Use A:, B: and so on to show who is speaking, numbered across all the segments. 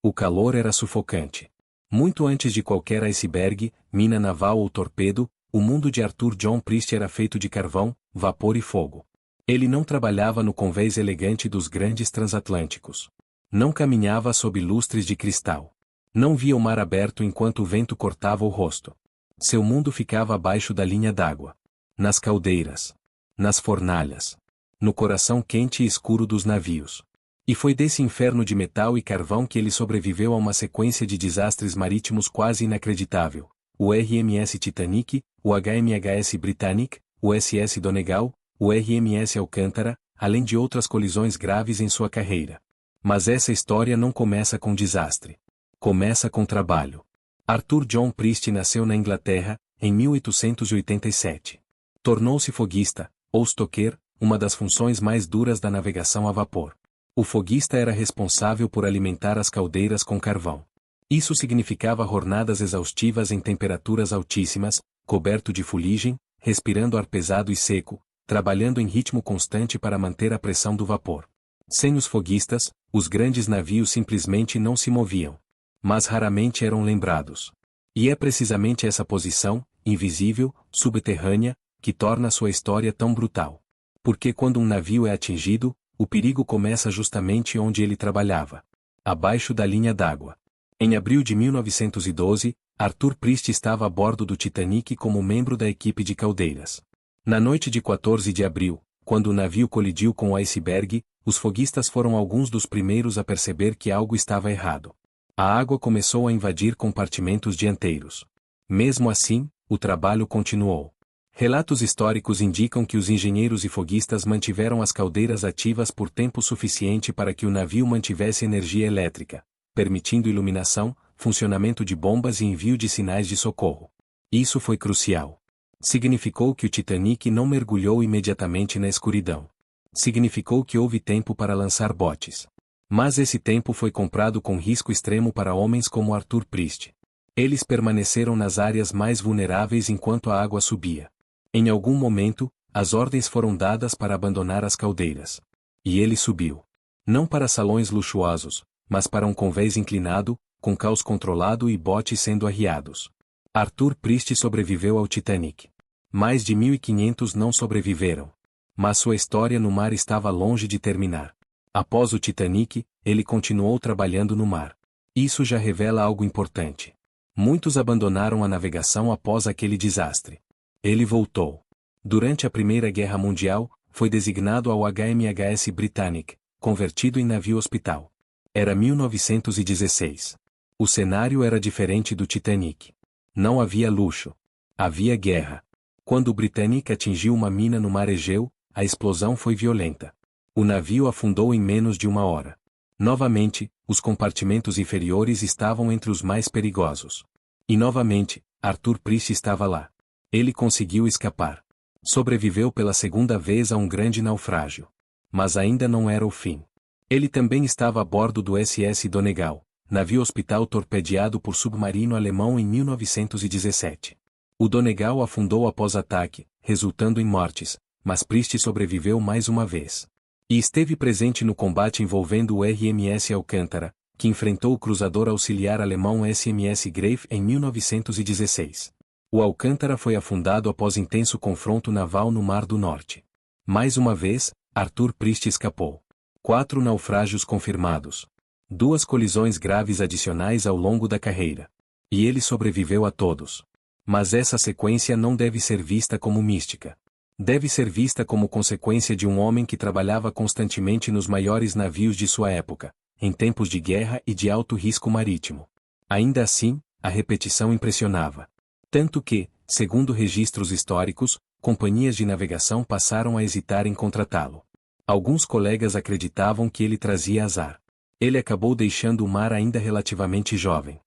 A: O calor era sufocante. Muito antes de qualquer iceberg, mina naval ou torpedo, o mundo de Arthur John Priest era feito de carvão, vapor e fogo. Ele não trabalhava no convés elegante dos grandes transatlânticos. Não caminhava sob lustres de cristal. Não via o mar aberto enquanto o vento cortava o rosto. Seu mundo ficava abaixo da linha d'água. Nas caldeiras. Nas fornalhas. No coração quente e escuro dos navios. E foi desse inferno de metal e carvão que ele sobreviveu a uma sequência de desastres marítimos quase inacreditável. O RMS Titanic, o HMHS Britannic, o SS Donegal, o RMS Alcântara, além de outras colisões graves em sua carreira. Mas essa história não começa com desastre. Começa com trabalho. Arthur John Priest nasceu na Inglaterra, em 1887. Tornou-se foguista, ou stoker, uma das funções mais duras da navegação a vapor. O foguista era responsável por alimentar as caldeiras com carvão. Isso significava jornadas exaustivas em temperaturas altíssimas, coberto de fuligem, respirando ar pesado e seco, trabalhando em ritmo constante para manter a pressão do vapor. Sem os foguistas, os grandes navios simplesmente não se moviam. Mas raramente eram lembrados. E é precisamente essa posição, invisível, subterrânea, que torna sua história tão brutal. Porque quando um navio é atingido, o perigo começa justamente onde ele trabalhava. Abaixo da linha d'água. Em abril de 1912, Arthur Priest estava a bordo do Titanic como membro da equipe de caldeiras. Na noite de 14 de abril, quando o navio colidiu com o iceberg, os foguistas foram alguns dos primeiros a perceber que algo estava errado. A água começou a invadir compartimentos dianteiros. Mesmo assim, o trabalho continuou. Relatos históricos indicam que os engenheiros e foguistas mantiveram as caldeiras ativas por tempo suficiente para que o navio mantivesse energia elétrica, permitindo iluminação, funcionamento de bombas e envio de sinais de socorro. Isso foi crucial. Significou que o Titanic não mergulhou imediatamente na escuridão. Significou que houve tempo para lançar botes. Mas esse tempo foi comprado com risco extremo para homens como Arthur Priest. Eles permaneceram nas áreas mais vulneráveis enquanto a água subia. Em algum momento, as ordens foram dadas para abandonar as caldeiras. E ele subiu. Não para salões luxuosos, mas para um convés inclinado, com caos controlado e botes sendo arriados. Arthur Priest sobreviveu ao Titanic. Mais de 1.500 não sobreviveram. Mas sua história no mar estava longe de terminar. Após o Titanic, ele continuou trabalhando no mar. Isso já revela algo importante. Muitos abandonaram a navegação após aquele desastre. Ele voltou. Durante a Primeira Guerra Mundial, foi designado ao HMHS Britannic, convertido em navio-hospital. Era 1916. O cenário era diferente do Titanic. Não havia luxo. Havia guerra. Quando o Britannic atingiu uma mina no mar Egeu, a explosão foi violenta. O navio afundou em menos de uma hora. Novamente, os compartimentos inferiores estavam entre os mais perigosos. E novamente, Arthur Priest estava lá. Ele conseguiu escapar. Sobreviveu pela segunda vez a um grande naufrágio. Mas ainda não era o fim. Ele também estava a bordo do SS Donegal, navio-hospital torpedeado por submarino alemão em 1917. O Donegal afundou após ataque, resultando em mortes, mas Priest sobreviveu mais uma vez. E esteve presente no combate envolvendo o RMS Alcântara, que enfrentou o cruzador auxiliar alemão SMS Grave em 1916. O Alcântara foi afundado após intenso confronto naval no Mar do Norte. Mais uma vez, Arthur Priest escapou. 4 naufrágios confirmados. 2 colisões graves adicionais ao longo da carreira. E ele sobreviveu a todos. Mas essa sequência não deve ser vista como mística. Deve ser vista como consequência de um homem que trabalhava constantemente nos maiores navios de sua época, em tempos de guerra e de alto risco marítimo. Ainda assim, a repetição impressionava. Tanto que, segundo registros históricos, companhias de navegação passaram a hesitar em contratá-lo. Alguns colegas acreditavam que ele trazia azar. Ele acabou deixando o mar ainda relativamente jovem.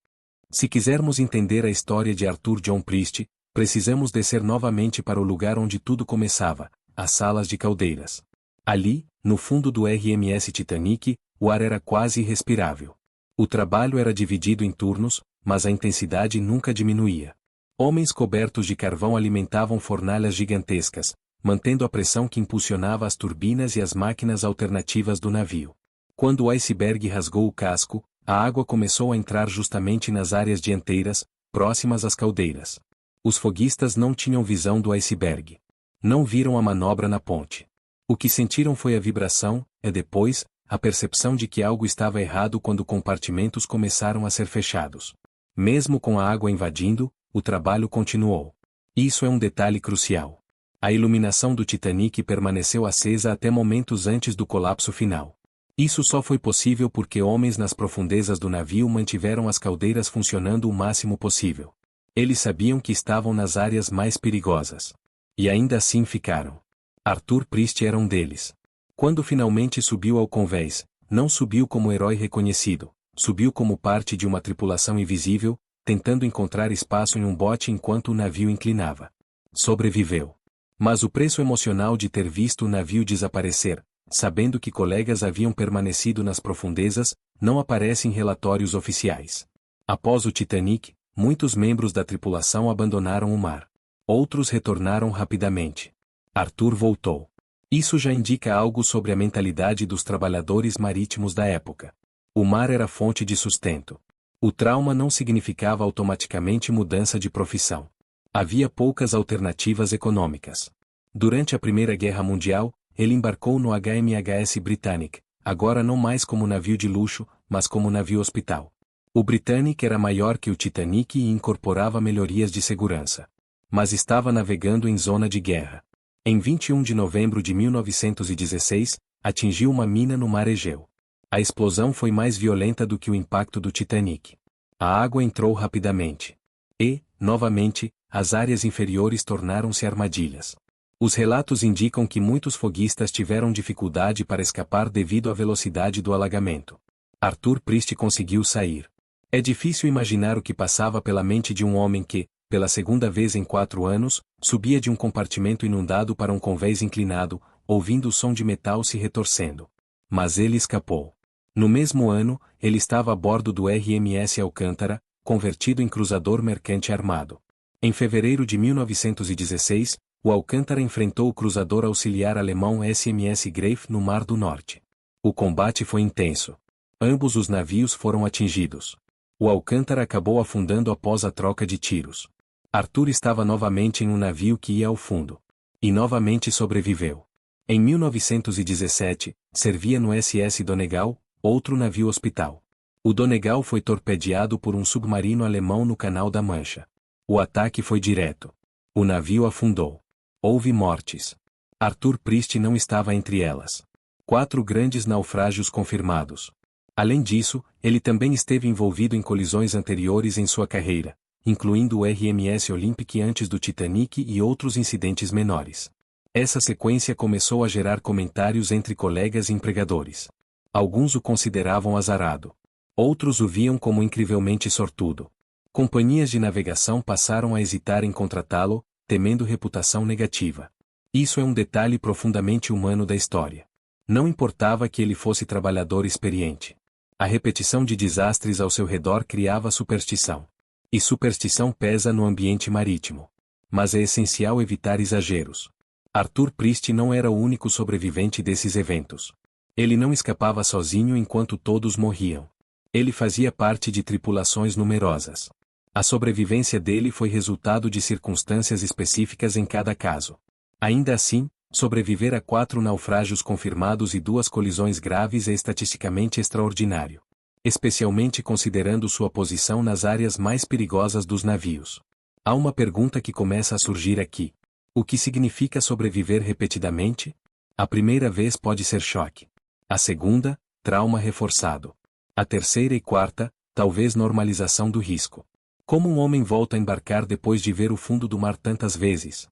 A: Se quisermos entender a história de Arthur John Priest, precisamos descer novamente para o lugar onde tudo começava, as salas de caldeiras. Ali, no fundo do RMS Titanic, o ar era quase irrespirável. O trabalho era dividido em turnos, mas a intensidade nunca diminuía. Homens cobertos de carvão alimentavam fornalhas gigantescas, mantendo a pressão que impulsionava as turbinas e as máquinas alternativas do navio. Quando o iceberg rasgou o casco, A água começou a entrar justamente nas áreas dianteiras, próximas às caldeiras. Os foguistas não tinham visão do iceberg. Não viram a manobra na ponte. O que sentiram foi a vibração, e depois, a percepção de que algo estava errado quando compartimentos começaram a ser fechados. Mesmo com a água invadindo, o trabalho continuou. Isso é um detalhe crucial. A iluminação do Titanic permaneceu acesa até momentos antes do colapso final. Isso só foi possível porque homens nas profundezas do navio mantiveram as caldeiras funcionando o máximo possível. Eles sabiam que estavam nas áreas mais perigosas. E ainda assim ficaram. Arthur Priest era um deles. Quando finalmente subiu ao convés, não subiu como herói reconhecido, subiu como parte de uma tripulação invisível, tentando encontrar espaço em um bote enquanto o navio inclinava. Sobreviveu. Mas o preço emocional de ter visto o navio desaparecer, sabendo que colegas haviam permanecido nas profundezas, não aparece em relatórios oficiais. Após o Titanic, muitos membros da tripulação abandonaram o mar. Outros retornaram rapidamente. Arthur voltou. Isso já indica algo sobre a mentalidade dos trabalhadores marítimos da época. O mar era fonte de sustento. O trauma não significava automaticamente mudança de profissão. Havia poucas alternativas econômicas. Durante a Primeira Guerra Mundial, ele embarcou no HMHS Britannic, agora não mais como navio de luxo, mas como navio hospital. O Britannic era maior que o Titanic e incorporava melhorias de segurança. Mas estava navegando em zona de guerra. Em 21 de novembro de 1916, atingiu uma mina no Mar Egeu. A explosão foi mais violenta do que o impacto do Titanic. A água entrou rapidamente. E, novamente, as áreas inferiores tornaram-se armadilhas. Os relatos indicam que muitos foguistas tiveram dificuldade para escapar devido à velocidade do alagamento. Arthur Priest conseguiu sair. É difícil imaginar o que passava pela mente de um homem que, pela segunda vez em 4 anos, subia de um compartimento inundado para um convés inclinado, ouvindo o som de metal se retorcendo. Mas ele escapou. No mesmo ano, ele estava a bordo do RMS Alcântara, convertido em cruzador mercante armado. Em fevereiro de 1916, o Alcântara enfrentou o cruzador auxiliar alemão SMS Greif no Mar do Norte. O combate foi intenso. Ambos os navios foram atingidos. O Alcântara acabou afundando após a troca de tiros. Arthur estava novamente em um navio que ia ao fundo. E novamente sobreviveu. Em 1917, servia no SS Donegal, outro navio hospital. O Donegal foi torpedeado por um submarino alemão no Canal da Mancha. O ataque foi direto. O navio afundou. Houve mortes. Arthur Priest não estava entre elas. 4 grandes naufrágios confirmados. Além disso, ele também esteve envolvido em colisões anteriores em sua carreira, incluindo o RMS Olympic antes do Titanic e outros incidentes menores. Essa sequência começou a gerar comentários entre colegas e empregadores. Alguns o consideravam azarado. Outros o viam como incrivelmente sortudo. Companhias de navegação passaram a hesitar em contratá-lo, temendo reputação negativa. Isso é um detalhe profundamente humano da história. Não importava que ele fosse trabalhador experiente. A repetição de desastres ao seu redor criava superstição. E superstição pesa no ambiente marítimo. Mas é essencial evitar exageros. Arthur Priest não era o único sobrevivente desses eventos. Ele não escapava sozinho enquanto todos morriam. Ele fazia parte de tripulações numerosas. A sobrevivência dele foi resultado de circunstâncias específicas em cada caso. Ainda assim, sobreviver a 4 naufrágios confirmados e 2 colisões graves é estatisticamente extraordinário. Especialmente considerando sua posição nas áreas mais perigosas dos navios. Há uma pergunta que começa a surgir aqui. O que significa sobreviver repetidamente? A primeira vez pode ser choque. A segunda, trauma reforçado. A terceira e quarta, talvez normalização do risco. Como um homem volta a embarcar depois de ver o fundo do mar tantas vezes?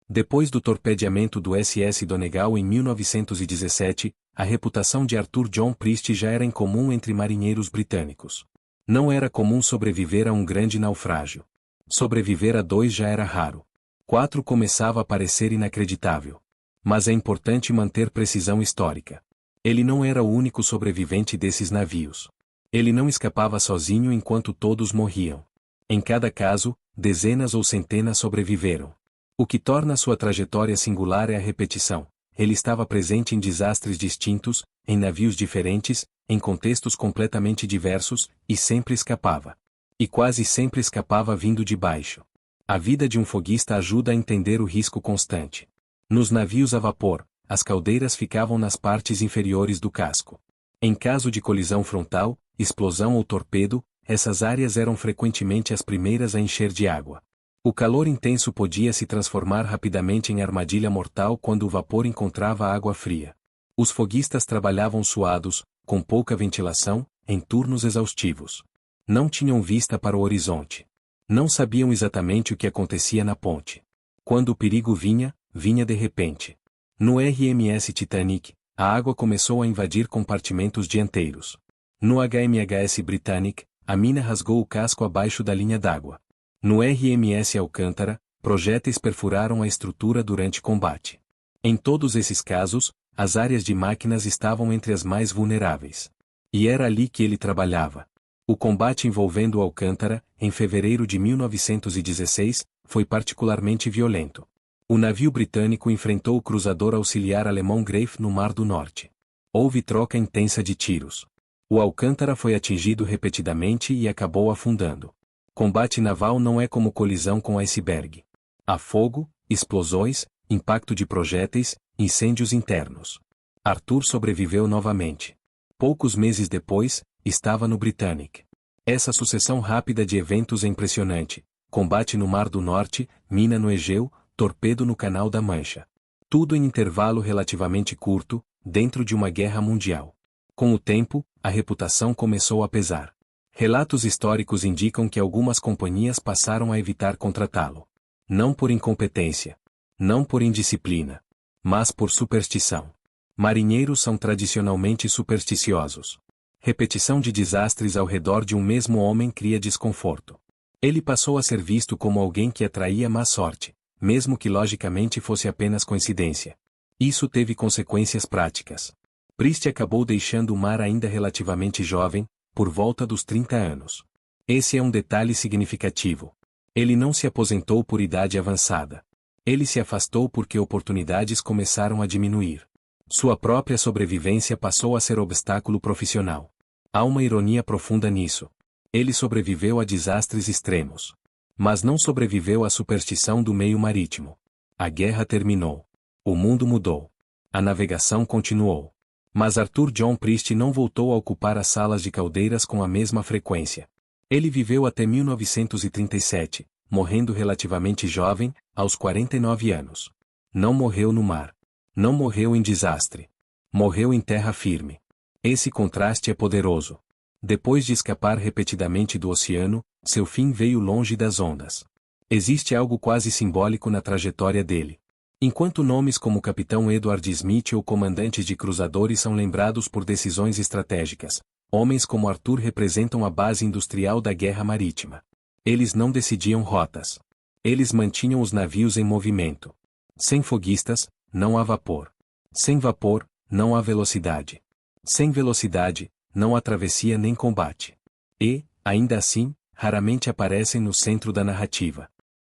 A: Depois do torpedeamento do SS Donegal em 1917, a reputação de Arthur John Priest já era incomum entre marinheiros britânicos. Não era comum sobreviver a um grande naufrágio. Sobreviver a 2 já era raro. 4 começava a parecer inacreditável. Mas é importante manter precisão histórica. Ele não era o único sobrevivente desses navios. Ele não escapava sozinho enquanto todos morriam. Em cada caso, dezenas ou centenas sobreviveram. O que torna sua trajetória singular é a repetição. ele estava presente em desastres distintos, em navios diferentes, em contextos completamente diversos, e sempre escapava. E quase sempre escapava vindo de baixo. A vida de um foguista ajuda a entender o risco constante. Nos navios a vapor, as caldeiras ficavam nas partes inferiores do casco. Em caso de colisão frontal, explosão ou torpedo, essas áreas eram frequentemente as primeiras a encher de água. O calor intenso podia se transformar rapidamente em armadilha mortal quando o vapor encontrava água fria. Os foguistas trabalhavam suados, com pouca ventilação, em turnos exaustivos. Não tinham vista para o horizonte. Não sabiam exatamente o que acontecia na ponte. Quando o perigo vinha, vinha de repente. No RMS Titanic, a água começou a invadir compartimentos dianteiros. No HMHS Britannic, a mina rasgou o casco abaixo da linha d'água. No RMS Alcântara, projéteis perfuraram a estrutura durante combate. Em todos esses casos, as áreas de máquinas estavam entre as mais vulneráveis. E era ali que ele trabalhava. O combate envolvendo o Alcântara, em fevereiro de 1916, foi particularmente violento. O navio britânico enfrentou o cruzador auxiliar alemão Greif no Mar do Norte. Houve troca intensa de tiros. O Alcântara foi atingido repetidamente e acabou afundando. Combate naval não é como colisão com iceberg. Há fogo, explosões, impacto de projéteis, incêndios internos. Arthur sobreviveu novamente. Poucos meses depois, estava no Britannic. Essa sucessão rápida de eventos é impressionante. Combate no Mar do Norte, mina no Egeu, torpedo no Canal da Mancha. Tudo em intervalo relativamente curto, dentro de uma guerra mundial. Com o tempo, a reputação começou a pesar. Relatos históricos indicam que algumas companhias passaram a evitar contratá-lo. Não por incompetência. Não por indisciplina. Mas por superstição. Marinheiros são tradicionalmente supersticiosos. Repetição de desastres ao redor de um mesmo homem cria desconforto. Ele passou a ser visto como alguém que atraía má sorte, mesmo que logicamente fosse apenas coincidência. Isso teve consequências práticas. Priest acabou deixando o mar ainda relativamente jovem, por volta dos 30 anos. Esse é um detalhe significativo. Ele não se aposentou por idade avançada. Ele se afastou porque oportunidades começaram a diminuir. Sua própria sobrevivência passou a ser obstáculo profissional. Há uma ironia profunda nisso. Ele sobreviveu a desastres extremos. Mas não sobreviveu à superstição do meio marítimo. A guerra terminou. O mundo mudou. A navegação continuou. Mas Arthur John Priest não voltou a ocupar as salas de caldeiras com a mesma frequência. Ele viveu até 1937, morrendo relativamente jovem, aos 49 anos. Não morreu no mar. Não morreu em desastre. Morreu em terra firme. Esse contraste é poderoso. Depois de escapar repetidamente do oceano, seu fim veio longe das ondas. Existe algo quase simbólico na trajetória dele. Enquanto nomes como o Capitão Edward Smith ou comandantes de cruzadores são lembrados por decisões estratégicas, homens como Arthur representam a base industrial da guerra marítima. Eles não decidiam rotas. Eles mantinham os navios em movimento. Sem foguistas, não há vapor. Sem vapor, não há velocidade. Sem velocidade, não há travessia nem combate. E, ainda assim, raramente aparecem no centro da narrativa.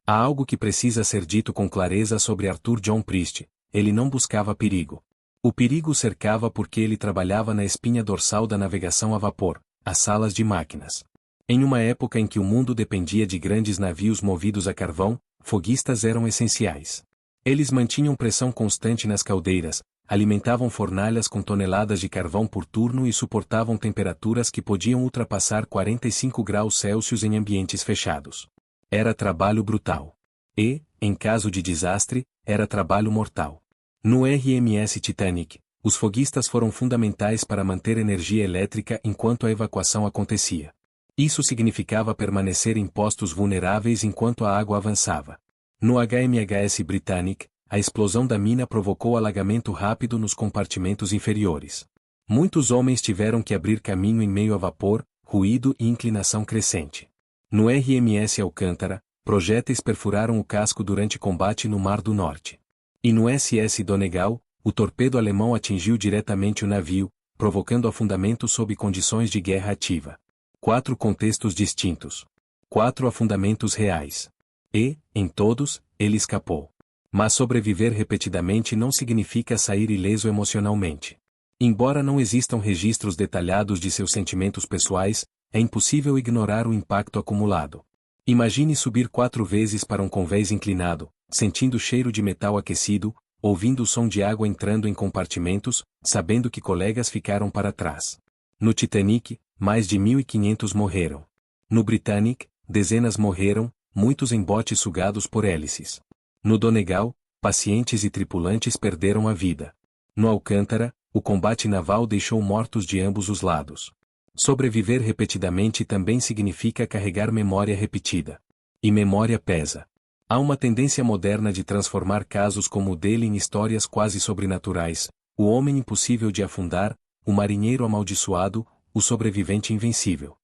A: Há algo que precisa ser dito com clareza sobre Arthur John Priest: ele não buscava perigo. O perigo o cercava porque ele trabalhava na espinha dorsal da navegação a vapor, as salas de máquinas. Em uma época em que o mundo dependia de grandes navios movidos a carvão, foguistas eram essenciais. Eles mantinham pressão constante nas caldeiras, alimentavam fornalhas com toneladas de carvão por turno e suportavam temperaturas que podiam ultrapassar 45 graus Celsius em ambientes fechados. Era trabalho brutal. E, em caso de desastre, era trabalho mortal. No RMS Titanic, os foguistas foram fundamentais para manter energia elétrica enquanto a evacuação acontecia. Isso significava permanecer em postos vulneráveis enquanto a água avançava. No HMHS Britannic, a explosão da mina provocou alagamento rápido nos compartimentos inferiores. Muitos homens tiveram que abrir caminho em meio a vapor, ruído e inclinação crescente. No RMS Alcântara, projéteis perfuraram o casco durante combate no Mar do Norte. E no SS Donegal, o torpedo alemão atingiu diretamente o navio, provocando afundamento sob condições de guerra ativa. 4 contextos distintos. 4 afundamentos reais. E, em todos, ele escapou. Mas sobreviver repetidamente não significa sair ileso emocionalmente. Embora não existam registros detalhados de seus sentimentos pessoais, é impossível ignorar o impacto acumulado. Imagine subir 4 vezes para um convés inclinado, sentindo o cheiro de metal aquecido, ouvindo o som de água entrando em compartimentos, sabendo que colegas ficaram para trás. No Titanic, mais de 1.500 morreram. No Britannic, dezenas morreram, muitos em botes sugados por hélices. No Donegal, pacientes e tripulantes perderam a vida. No Alcântara, o combate naval deixou mortos de ambos os lados. Sobreviver repetidamente também significa carregar memória repetida. E memória pesa. Há uma tendência moderna de transformar casos como o dele em histórias quase sobrenaturais, o homem impossível de afundar, o marinheiro amaldiçoado, o sobrevivente invencível.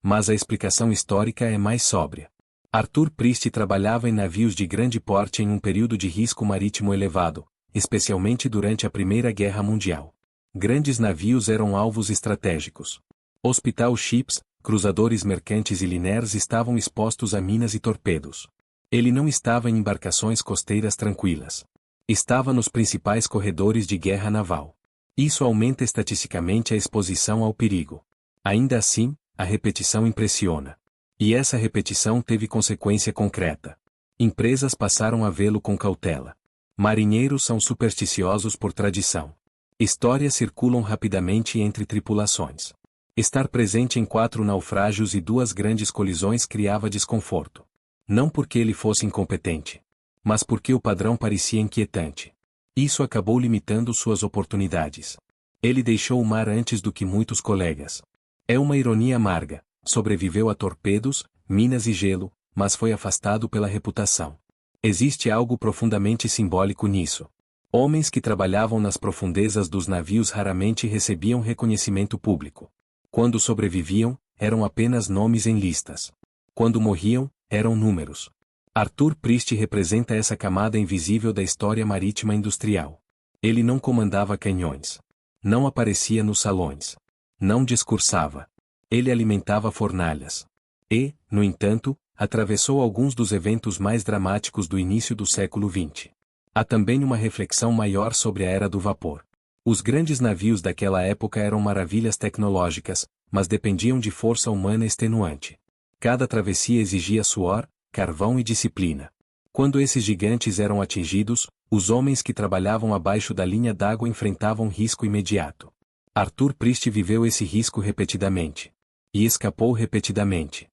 A: Mas a explicação histórica é mais sóbria. Arthur Priest trabalhava em navios de grande porte em um período de risco marítimo elevado, especialmente durante a Primeira Guerra Mundial. Grandes navios eram alvos estratégicos. Hospital ships, cruzadores mercantes e liners estavam expostos a minas e torpedos. Ele não estava em embarcações costeiras tranquilas. Estava nos principais corredores de guerra naval. Isso aumenta estatisticamente a exposição ao perigo. Ainda assim, a repetição impressiona. E essa repetição teve consequência concreta. Empresas passaram a vê-lo com cautela. Marinheiros são supersticiosos por tradição. Histórias circulam rapidamente entre tripulações. Estar presente em 4 naufrágios e 2 grandes colisões criava desconforto. Não porque ele fosse incompetente, mas porque o padrão parecia inquietante. Isso acabou limitando suas oportunidades. Ele deixou o mar antes do que muitos colegas. É uma ironia amarga. Sobreviveu a torpedos, minas e gelo, mas foi afastado pela reputação. Existe algo profundamente simbólico nisso. Homens que trabalhavam nas profundezas dos navios raramente recebiam reconhecimento público. Quando sobreviviam, eram apenas nomes em listas. Quando morriam, eram números. Arthur Priest representa essa camada invisível da história marítima industrial. Ele não comandava canhões. Não aparecia nos salões. Não discursava. Ele alimentava fornalhas. E, no entanto, atravessou alguns dos eventos mais dramáticos do início do século XX. Há também uma reflexão maior sobre a era do vapor. Os grandes navios daquela época eram maravilhas tecnológicas, mas dependiam de força humana extenuante. Cada travessia exigia suor, carvão e disciplina. Quando esses gigantes eram atingidos, os homens que trabalhavam abaixo da linha d'água enfrentavam risco imediato. Arthur Priest viveu esse risco repetidamente. E escapou repetidamente.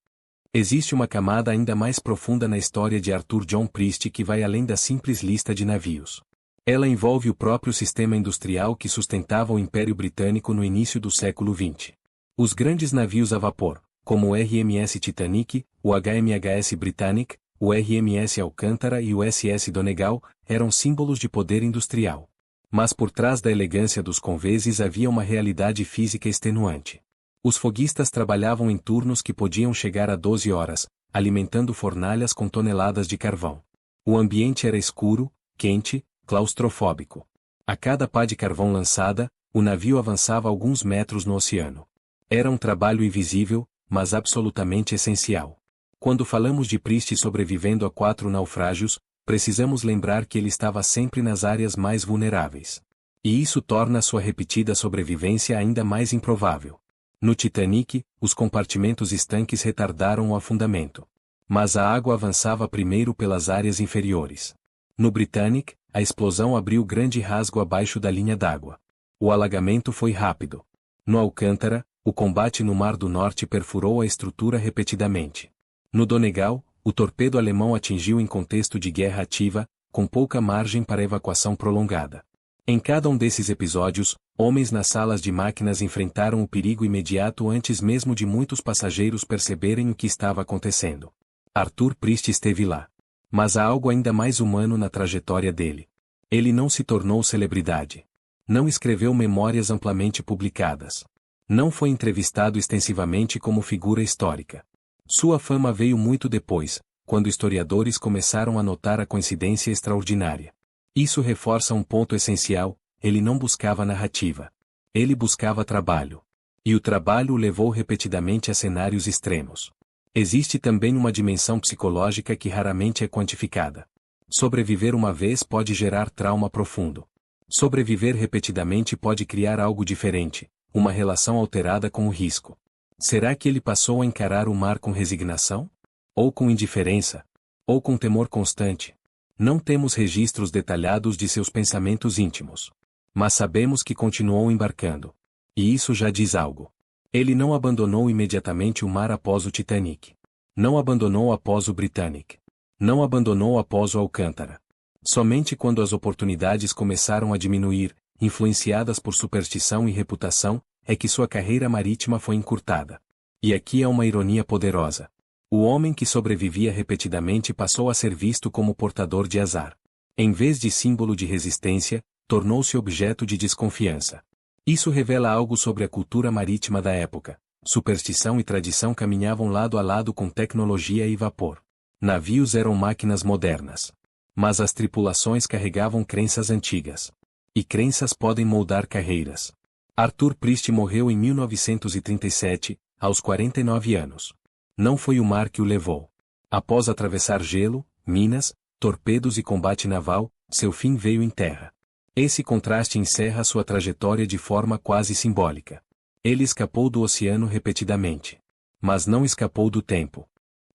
A: Existe uma camada ainda mais profunda na história de Arthur John Priest que vai além da simples lista de navios. Ela envolve o próprio sistema industrial que sustentava o Império Britânico no início do século XX. Os grandes navios a vapor, como o RMS Titanic, o HMHS Britannic, o RMS Alcântara e o SS Donegal, eram símbolos de poder industrial. Mas por trás da elegância dos conveses havia uma realidade física extenuante. Os foguistas trabalhavam em turnos que podiam chegar a 12 horas, alimentando fornalhas com toneladas de carvão. O ambiente era escuro, quente, claustrofóbico. A cada pá de carvão lançada, o navio avançava alguns metros no oceano. Era um trabalho invisível, mas absolutamente essencial. Quando falamos de Priest sobrevivendo a 4 naufrágios, precisamos lembrar que ele estava sempre nas áreas mais vulneráveis. E isso torna sua repetida sobrevivência ainda mais improvável. No Titanic, os compartimentos estanques retardaram o afundamento. Mas a água avançava primeiro pelas áreas inferiores. No Britannic, a explosão abriu grande rasgo abaixo da linha d'água. O alagamento foi rápido. No Alcântara, o combate no Mar do Norte perfurou a estrutura repetidamente. No Donegal, o torpedo alemão atingiu em contexto de guerra ativa, com pouca margem para evacuação prolongada. Em cada um desses episódios, homens nas salas de máquinas enfrentaram o perigo imediato antes mesmo de muitos passageiros perceberem o que estava acontecendo. Arthur Priest esteve lá. Mas há algo ainda mais humano na trajetória dele. Ele não se tornou celebridade. Não escreveu memórias amplamente publicadas. Não foi entrevistado extensivamente como figura histórica. Sua fama veio muito depois, quando historiadores começaram a notar a coincidência extraordinária. Isso reforça um ponto essencial: ele não buscava narrativa. Ele buscava trabalho. E o trabalho o levou repetidamente a cenários extremos. Existe também uma dimensão psicológica que raramente é quantificada. Sobreviver uma vez pode gerar trauma profundo. Sobreviver repetidamente pode criar algo diferente, uma relação alterada com o risco. Será que ele passou a encarar o mar com resignação? Ou com indiferença? Ou com temor constante? Não temos registros detalhados de seus pensamentos íntimos. Mas sabemos que continuou embarcando. E isso já diz algo. Ele não abandonou imediatamente o mar após o Titanic. Não abandonou após o Britannic. Não abandonou após o Alcântara. Somente quando as oportunidades começaram a diminuir, influenciadas por superstição e reputação, é que sua carreira marítima foi encurtada. E aqui é uma ironia poderosa. O homem que sobrevivia repetidamente passou a ser visto como portador de azar. Em vez de símbolo de resistência, tornou-se objeto de desconfiança. Isso revela algo sobre a cultura marítima da época. Superstição e tradição caminhavam lado a lado com tecnologia e vapor. Navios eram máquinas modernas. Mas as tripulações carregavam crenças antigas. E crenças podem moldar carreiras. Arthur Priest morreu em 1937, aos 49 anos. Não foi o mar que o levou. Após atravessar gelo, minas, torpedos e combate naval, seu fim veio em terra. Esse contraste encerra sua trajetória de forma quase simbólica. Ele escapou do oceano repetidamente. Mas não escapou do tempo.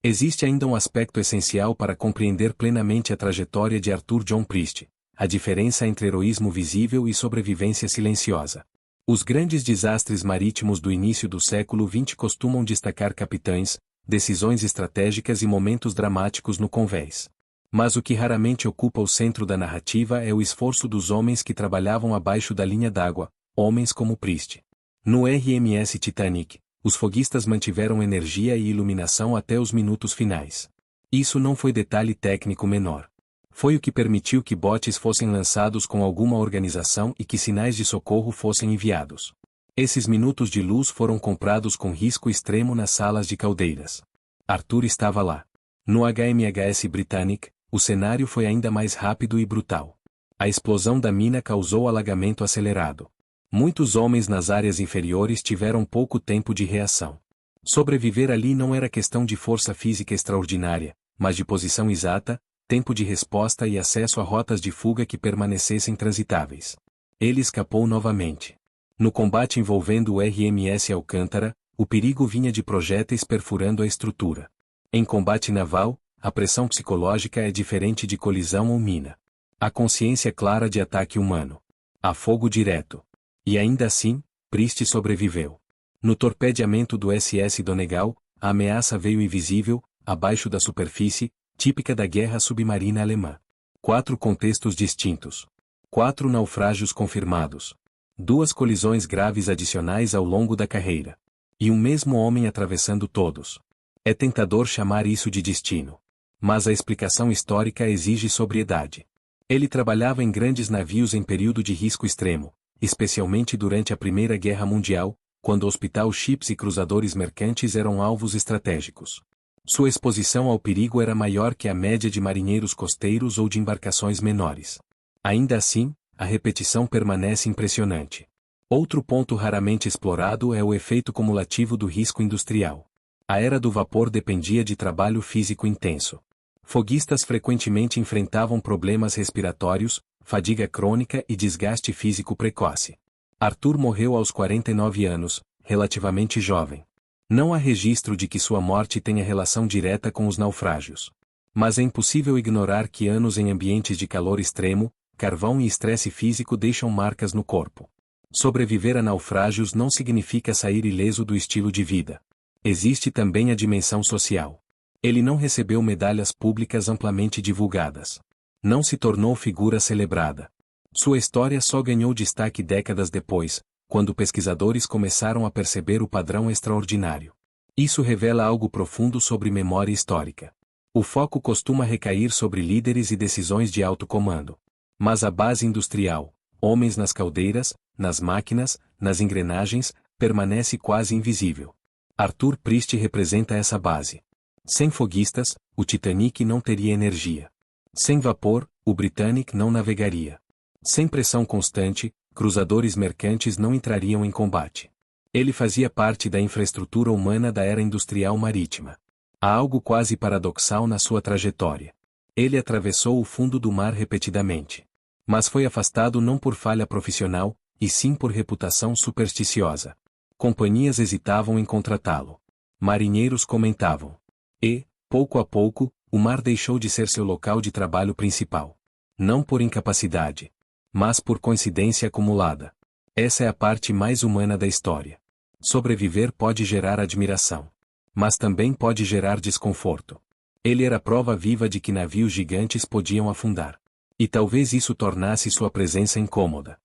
A: Existe ainda um aspecto essencial para compreender plenamente a trajetória de Arthur John Priest: a diferença entre heroísmo visível e sobrevivência silenciosa. Os grandes desastres marítimos do início do século XX costumam destacar capitães, decisões estratégicas e momentos dramáticos no convés. Mas o que raramente ocupa o centro da narrativa é o esforço dos homens que trabalhavam abaixo da linha d'água, homens como Priest. No RMS Titanic, os foguistas mantiveram energia e iluminação até os minutos finais. Isso não foi detalhe técnico menor. Foi o que permitiu que botes fossem lançados com alguma organização e que sinais de socorro fossem enviados. Esses minutos de luz foram comprados com risco extremo nas salas de caldeiras. Arthur estava lá. No HMHS Britannic, o cenário foi ainda mais rápido e brutal. A explosão da mina causou alagamento acelerado. Muitos homens nas áreas inferiores tiveram pouco tempo de reação. Sobreviver ali não era questão de força física extraordinária, mas de posição exata, tempo de resposta e acesso a rotas de fuga que permanecessem transitáveis. Ele escapou novamente. No combate envolvendo o RMS Alcântara, o perigo vinha de projéteis perfurando a estrutura. Em combate naval, a pressão psicológica é diferente de colisão ou mina. Há consciência clara de ataque humano. Há fogo direto. E ainda assim, Priest sobreviveu. No torpedeamento do SS Donegal, a ameaça veio invisível, abaixo da superfície, típica da guerra submarina alemã. 4 contextos distintos. 4 naufrágios confirmados. 2 colisões graves adicionais ao longo da carreira. E um mesmo homem atravessando todos. É tentador chamar isso de destino. Mas a explicação histórica exige sobriedade. Ele trabalhava em grandes navios em período de risco extremo, especialmente durante a Primeira Guerra Mundial, quando hospital ships e cruzadores mercantes eram alvos estratégicos. Sua exposição ao perigo era maior que a média de marinheiros costeiros ou de embarcações menores. Ainda assim, a repetição permanece impressionante. Outro ponto raramente explorado é o efeito cumulativo do risco industrial. A era do vapor dependia de trabalho físico intenso. Foguistas frequentemente enfrentavam problemas respiratórios, fadiga crônica e desgaste físico precoce. Arthur morreu aos 49 anos, relativamente jovem. Não há registro de que sua morte tenha relação direta com os naufrágios. Mas é impossível ignorar que anos em ambientes de calor extremo, carvão e estresse físico deixam marcas no corpo. Sobreviver a naufrágios não significa sair ileso do estilo de vida. Existe também a dimensão social. Ele não recebeu medalhas públicas amplamente divulgadas. Não se tornou figura celebrada. Sua história só ganhou destaque décadas depois, quando pesquisadores começaram a perceber o padrão extraordinário. Isso revela algo profundo sobre memória histórica. O foco costuma recair sobre líderes e decisões de alto comando. Mas a base industrial, homens nas caldeiras, nas máquinas, nas engrenagens, permanece quase invisível. Arthur Priest representa essa base. Sem foguistas, o Titanic não teria energia. Sem vapor, o Britannic não navegaria. Sem pressão constante, cruzadores mercantes não entrariam em combate. Ele fazia parte da infraestrutura humana da era industrial marítima. Há algo quase paradoxal na sua trajetória. Ele atravessou o fundo do mar repetidamente. Mas foi afastado não por falha profissional, e sim por reputação supersticiosa. Companhias hesitavam em contratá-lo. Marinheiros comentavam. E, pouco a pouco, o mar deixou de ser seu local de trabalho principal. Não por incapacidade, mas por coincidência acumulada. Essa é a parte mais humana da história. Sobreviver pode gerar admiração, mas também pode gerar desconforto. Ele era prova viva de que navios gigantes podiam afundar. E talvez isso tornasse sua presença incômoda.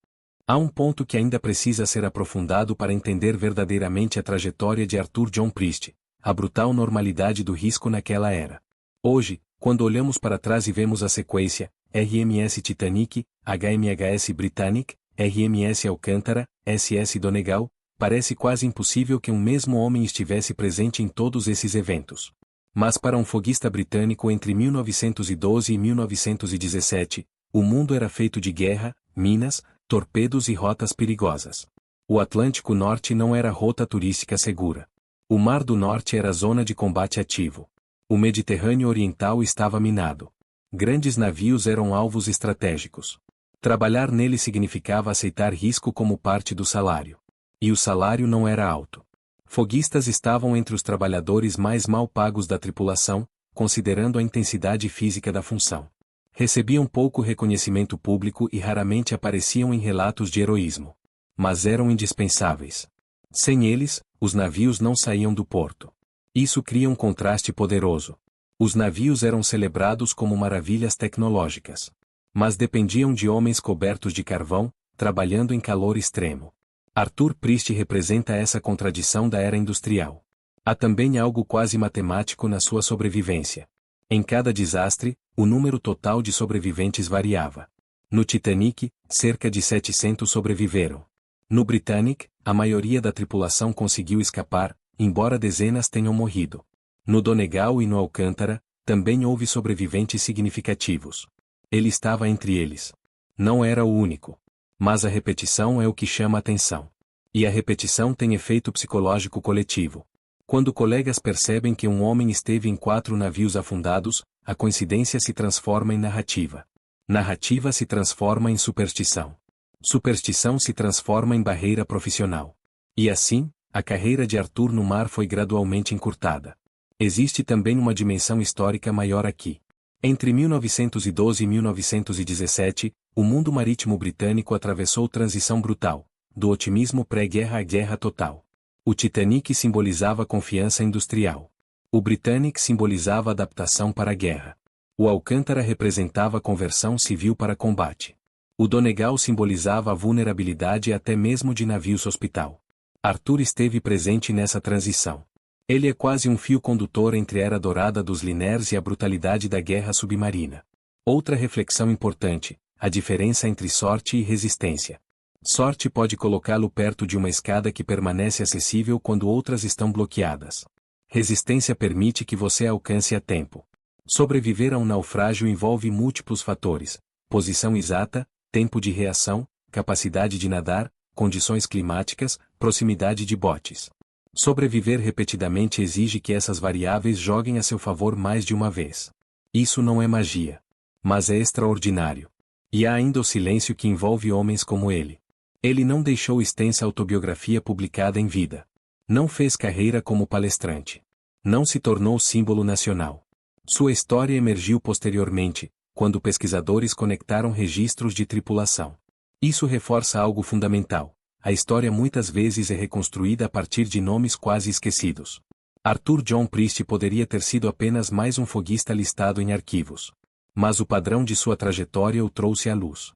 A: Há um ponto que ainda precisa ser aprofundado para entender verdadeiramente a trajetória de Arthur John Priest, a brutal normalidade do risco naquela era. Hoje, quando olhamos para trás e vemos a sequência, RMS Titanic, HMHS Britannic, RMS Alcântara, SS Donegal, parece quase impossível que um mesmo homem estivesse presente em todos esses eventos. Mas para um foguista britânico entre 1912 e 1917, o mundo era feito de guerra, minas, torpedos e rotas perigosas. O Atlântico Norte não era rota turística segura. O Mar do Norte era zona de combate ativo. O Mediterrâneo Oriental estava minado. Grandes navios eram alvos estratégicos. Trabalhar nele significava aceitar risco como parte do salário. E o salário não era alto. Foguistas estavam entre os trabalhadores mais mal pagos da tripulação, considerando a intensidade física da função. Recebiam pouco reconhecimento público e raramente apareciam em relatos de heroísmo. Mas eram indispensáveis. Sem eles, os navios não saíam do porto. Isso cria um contraste poderoso. Os navios eram celebrados como maravilhas tecnológicas. Mas dependiam de homens cobertos de carvão, trabalhando em calor extremo. Arthur Priest representa essa contradição da era industrial. Há também algo quase matemático na sua sobrevivência. Em cada desastre, o número total de sobreviventes variava. No Titanic, cerca de 700 sobreviveram. No Britannic, a maioria da tripulação conseguiu escapar, embora dezenas tenham morrido. No Donegal e no Alcântara, também houve sobreviventes significativos. Ele estava entre eles. Não era o único. Mas a repetição é o que chama atenção. E a repetição tem efeito psicológico coletivo. Quando colegas percebem que um homem esteve em 4 navios afundados, a coincidência se transforma em narrativa. Narrativa se transforma em superstição. Superstição se transforma em barreira profissional. E assim, a carreira de Arthur no mar foi gradualmente encurtada. Existe também uma dimensão histórica maior aqui. Entre 1912 e 1917, o mundo marítimo britânico atravessou transição brutal, do otimismo pré-guerra à guerra total. O Titanic simbolizava confiança industrial. O Britannic simbolizava adaptação para a guerra. O Alcântara representava conversão civil para combate. O Donegal simbolizava a vulnerabilidade até mesmo de navios hospital. Arthur esteve presente nessa transição. Ele é quase um fio condutor entre a era dourada dos Liners e a brutalidade da guerra submarina. Outra reflexão importante, a diferença entre sorte e resistência. Sorte pode colocá-lo perto de uma escada que permanece acessível quando outras estão bloqueadas. Resistência permite que você alcance a tempo. Sobreviver a um naufrágio envolve múltiplos fatores: posição exata, tempo de reação, capacidade de nadar, condições climáticas, proximidade de botes. Sobreviver repetidamente exige que essas variáveis joguem a seu favor mais de uma vez. Isso não é magia. Mas é extraordinário. E há ainda o silêncio que envolve homens como ele. Ele não deixou extensa autobiografia publicada em vida. Não fez carreira como palestrante. Não se tornou símbolo nacional. Sua história emergiu posteriormente, quando pesquisadores conectaram registros de tripulação. Isso reforça algo fundamental. A história muitas vezes é reconstruída a partir de nomes quase esquecidos. Arthur John Priest poderia ter sido apenas mais um foguista listado em arquivos. Mas o padrão de sua trajetória o trouxe à luz.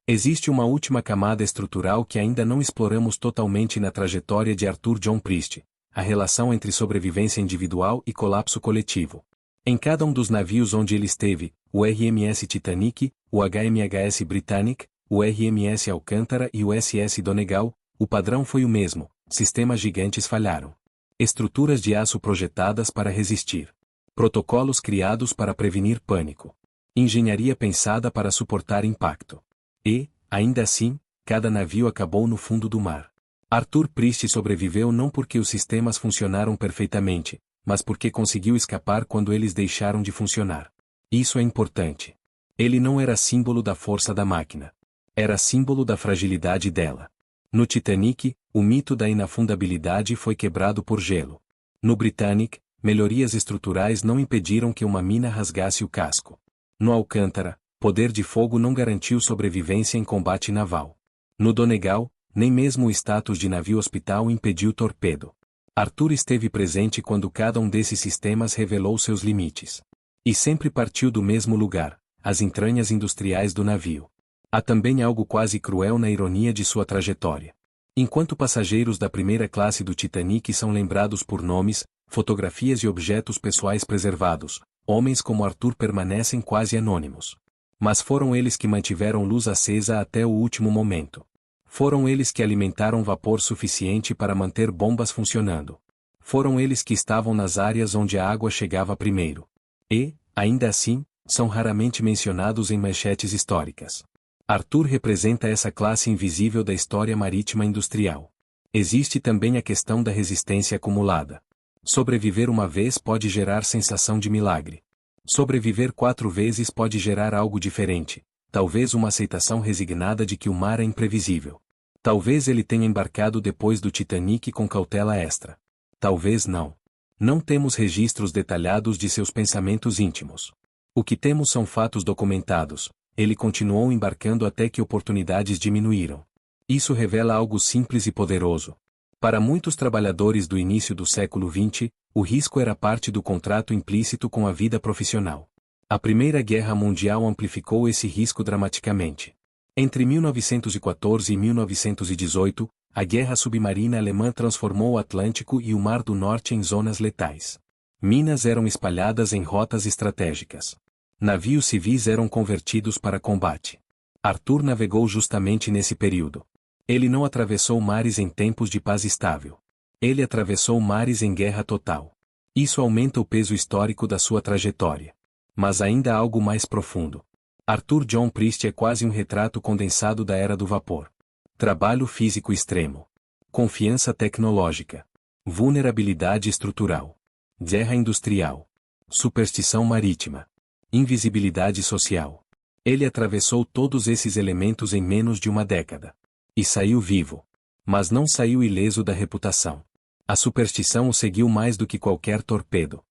A: Existe uma última camada estrutural que ainda não exploramos totalmente na trajetória de Arthur John Priest: a relação entre sobrevivência individual e colapso coletivo. Em cada um dos navios onde ele esteve, o RMS Titanic, o HMHS Britannic, o RMS Alcântara e o SS Donegal, o padrão foi o mesmo: sistemas gigantes falharam. Estruturas de aço projetadas para resistir. Protocolos criados para prevenir pânico. Engenharia pensada para suportar impacto. E, ainda assim, cada navio acabou no fundo do mar. Arthur Priest sobreviveu não porque os sistemas funcionaram perfeitamente, mas porque conseguiu escapar quando eles deixaram de funcionar. Isso é importante. Ele não era símbolo da força da máquina. Era símbolo da fragilidade dela. No Titanic, o mito da inafundabilidade foi quebrado por gelo. No Britannic, melhorias estruturais não impediram que uma mina rasgasse o casco. No Alcântara, poder de fogo não garantiu sobrevivência em combate naval. No Donegal, nem mesmo o status de navio-hospital impediu torpedo. Arthur esteve presente quando cada um desses sistemas revelou seus limites. E sempre partiu do mesmo lugar, as entranhas industriais do navio. Há também algo quase cruel na ironia de sua trajetória. Enquanto passageiros da primeira classe do Titanic são lembrados por nomes, fotografias e objetos pessoais preservados, homens como Arthur permanecem quase anônimos. Mas foram eles que mantiveram luz acesa até o último momento. Foram eles que alimentaram vapor suficiente para manter bombas funcionando. Foram eles que estavam nas áreas onde a água chegava primeiro. E, ainda assim, são raramente mencionados em manchetes históricas. Arthur representa essa classe invisível da história marítima industrial. Existe também a questão da resistência acumulada. Sobreviver uma vez pode gerar sensação de milagre. Sobreviver 4 vezes pode gerar algo diferente, talvez uma aceitação resignada de que o mar é imprevisível. Talvez ele tenha embarcado depois do Titanic com cautela extra. Talvez não. Não temos registros detalhados de seus pensamentos íntimos. O que temos são fatos documentados. Ele continuou embarcando até que oportunidades diminuíram. Isso revela algo simples e poderoso. Para muitos trabalhadores do início do século XX, o risco era parte do contrato implícito com a vida profissional. A Primeira Guerra Mundial amplificou esse risco dramaticamente. Entre 1914 e 1918, a guerra submarina alemã transformou o Atlântico e o Mar do Norte em zonas letais. Minas eram espalhadas em rotas estratégicas. Navios civis eram convertidos para combate. Arthur navegou justamente nesse período. Ele não atravessou mares em tempos de paz estável. Ele atravessou mares em guerra total. Isso aumenta o peso histórico da sua trajetória. Mas ainda há algo mais profundo. Arthur John Priest é quase um retrato condensado da era do vapor. Trabalho físico extremo. Confiança tecnológica. Vulnerabilidade estrutural. Guerra industrial. Superstição marítima. Invisibilidade social. Ele atravessou todos esses elementos em menos de uma década. E saiu vivo. Mas não saiu ileso da reputação. A superstição o seguiu mais do que qualquer torpedo.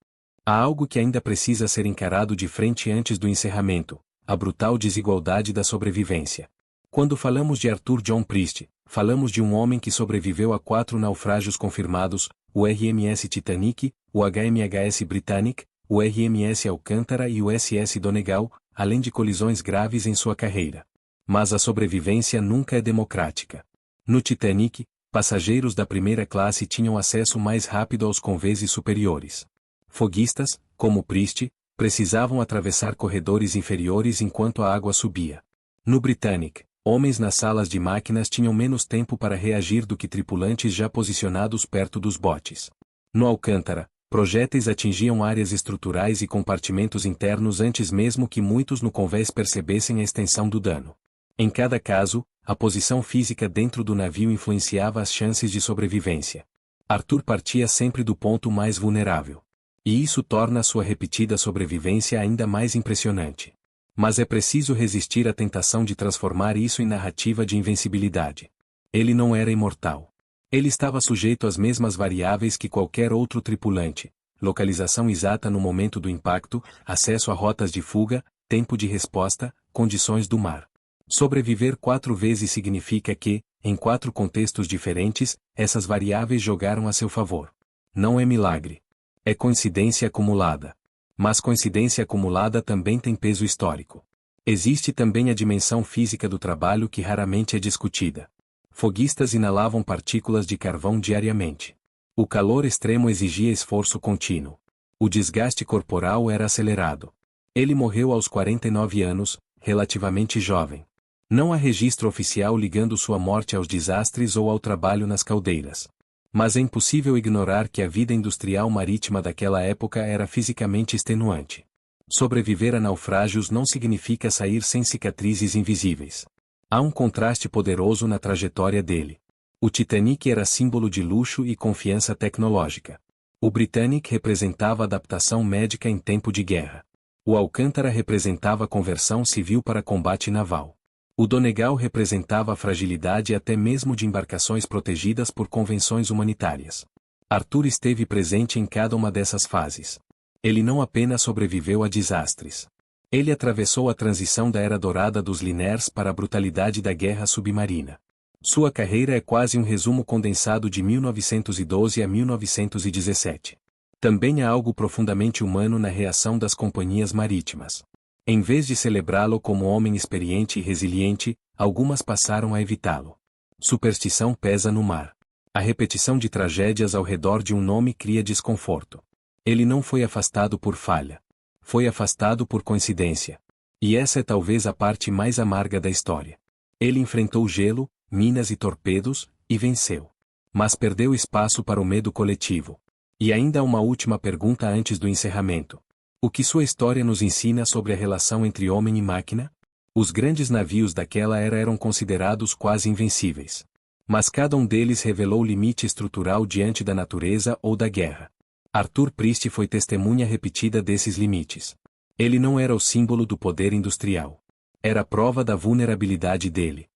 A: Há algo que ainda precisa ser encarado de frente antes do encerramento: a brutal desigualdade da sobrevivência. Quando falamos de Arthur John Priest, falamos de um homem que sobreviveu a 4 naufrágios confirmados: o RMS Titanic, o HMHS Britannic, o RMS Alcântara e o SS Donegal, além de colisões graves em sua carreira. Mas a sobrevivência nunca é democrática. No Titanic, passageiros da primeira classe tinham acesso mais rápido aos convés superiores. Foguistas, como Priest, precisavam atravessar corredores inferiores enquanto a água subia. No Britannic, homens nas salas de máquinas tinham menos tempo para reagir do que tripulantes já posicionados perto dos botes. No Alcântara, projéteis atingiam áreas estruturais e compartimentos internos antes mesmo que muitos no convés percebessem a extensão do dano. Em cada caso, a posição física dentro do navio influenciava as chances de sobrevivência. Arthur partia sempre do ponto mais vulnerável. E isso torna sua repetida sobrevivência ainda mais impressionante. Mas é preciso resistir à tentação de transformar isso em narrativa de invencibilidade. Ele não era imortal. Ele estava sujeito às mesmas variáveis que qualquer outro tripulante: localização exata no momento do impacto, acesso a rotas de fuga, tempo de resposta, condições do mar. Sobreviver 4 vezes significa que, em 4 contextos diferentes, essas variáveis jogaram a seu favor. Não é milagre. É coincidência acumulada. Mas coincidência acumulada também tem peso histórico. Existe também a dimensão física do trabalho que raramente é discutida. Foguistas inalavam partículas de carvão diariamente. O calor extremo exigia esforço contínuo. O desgaste corporal era acelerado. Ele morreu aos 49 anos, relativamente jovem. Não há registro oficial ligando sua morte aos desastres ou ao trabalho nas caldeiras. Mas é impossível ignorar que a vida industrial marítima daquela época era fisicamente extenuante. Sobreviver a naufrágios não significa sair sem cicatrizes invisíveis. Há um contraste poderoso na trajetória dele. O Titanic era símbolo de luxo e confiança tecnológica. O Britannic representava adaptação médica em tempo de guerra. O Alcântara representava a conversão civil para combate naval. O Donegal representava a fragilidade até mesmo de embarcações protegidas por convenções humanitárias. Arthur esteve presente em cada uma dessas fases. Ele não apenas sobreviveu a desastres. Ele atravessou a transição da era dourada dos Linares para a brutalidade da guerra submarina. Sua carreira é quase um resumo condensado de 1912 a 1917. Também há algo profundamente humano na reação das companhias marítimas. Em vez de celebrá-lo como homem experiente e resiliente, algumas passaram a evitá-lo. Superstição pesa no mar. A repetição de tragédias ao redor de um nome cria desconforto. Ele não foi afastado por falha. Foi afastado por coincidência. E essa é talvez a parte mais amarga da história. Ele enfrentou gelo, minas e torpedos, e venceu. Mas perdeu espaço para o medo coletivo. E ainda uma última pergunta antes do encerramento. O que sua história nos ensina sobre a relação entre homem e máquina? Os grandes navios daquela era eram considerados quase invencíveis. Mas cada um deles revelou limite estrutural diante da natureza ou da guerra. Arthur Priest foi testemunha repetida desses limites. Ele não era o símbolo do poder industrial. Era a prova da vulnerabilidade dele.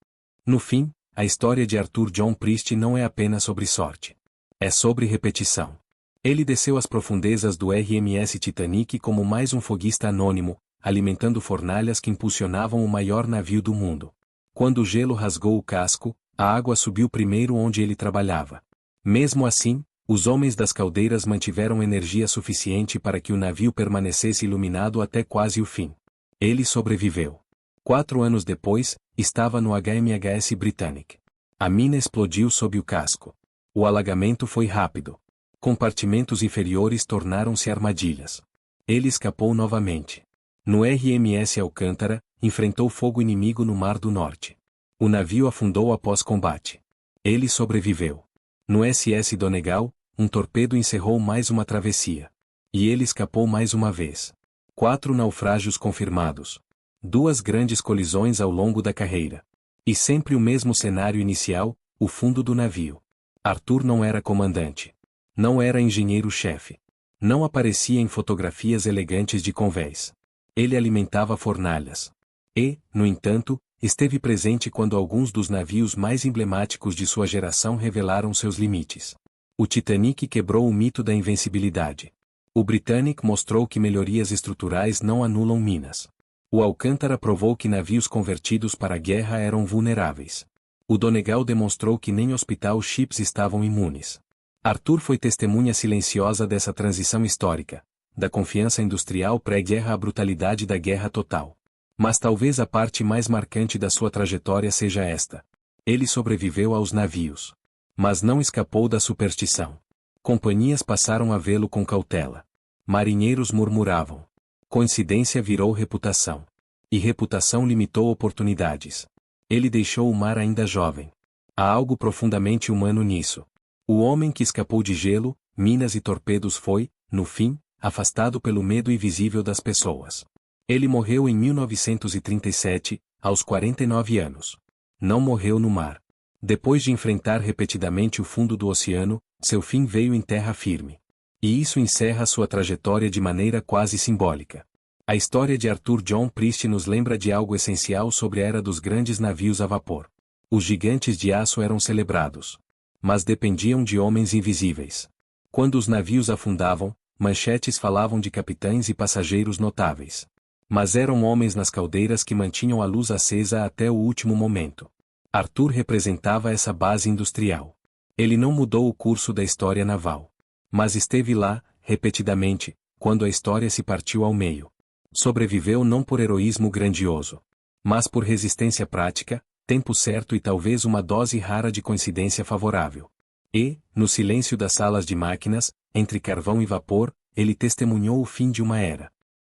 A: No fim, a história de Arthur John Priest não é apenas sobre sorte. É sobre repetição. Ele desceu às profundezas do RMS Titanic como mais um foguista anônimo, alimentando fornalhas que impulsionavam o maior navio do mundo. Quando o gelo rasgou o casco, a água subiu primeiro onde ele trabalhava. Mesmo assim, os homens das caldeiras mantiveram energia suficiente para que o navio permanecesse iluminado até quase o fim. Ele sobreviveu. 4 anos depois, estava no HMHS Britannic. A mina explodiu sob o casco. O alagamento foi rápido. Compartimentos inferiores tornaram-se armadilhas. Ele escapou novamente. No RMS Alcântara, enfrentou fogo inimigo no Mar do Norte. O navio afundou após combate. Ele sobreviveu. No SS Donegal, um torpedo encerrou mais uma travessia. E ele escapou mais uma vez. 4 naufrágios confirmados. 2 grandes colisões ao longo da carreira. E sempre o mesmo cenário inicial, o fundo do navio. Arthur não era comandante. Não era engenheiro-chefe. Não aparecia em fotografias elegantes de convés. Ele alimentava fornalhas. E, no entanto, esteve presente quando alguns dos navios mais emblemáticos de sua geração revelaram seus limites. O Titanic quebrou o mito da invencibilidade. O Britannic mostrou que melhorias estruturais não anulam minas. O Alcântara provou que navios convertidos para a guerra eram vulneráveis. O Donegal demonstrou que nem hospital ships estavam imunes. Arthur foi testemunha silenciosa dessa transição histórica, da confiança industrial pré-guerra à brutalidade da guerra total. Mas talvez a parte mais marcante da sua trajetória seja esta. Ele sobreviveu aos navios. Mas não escapou da superstição. Companhias passaram a vê-lo com cautela. Marinheiros murmuravam. Coincidência virou reputação. E reputação limitou oportunidades. Ele deixou o mar ainda jovem. Há algo profundamente humano nisso. O homem que escapou de gelo, minas e torpedos foi, no fim, afastado pelo medo invisível das pessoas. Ele morreu em 1937, aos 49 anos. Não morreu no mar. Depois de enfrentar repetidamente o fundo do oceano, seu fim veio em terra firme. E isso encerra sua trajetória de maneira quase simbólica. A história de Arthur John Priest nos lembra de algo essencial sobre a era dos grandes navios a vapor. Os gigantes de aço eram celebrados. Mas dependiam de homens invisíveis. Quando os navios afundavam, manchetes falavam de capitães e passageiros notáveis. Mas eram homens nas caldeiras que mantinham a luz acesa até o último momento. Arthur representava essa base industrial. Ele não mudou o curso da história naval. Mas esteve lá, repetidamente, quando a história se partiu ao meio. Sobreviveu não por heroísmo grandioso, mas por resistência prática, tempo certo e talvez uma dose rara de coincidência favorável. E, no silêncio das salas de máquinas, entre carvão e vapor, ele testemunhou o fim de uma era.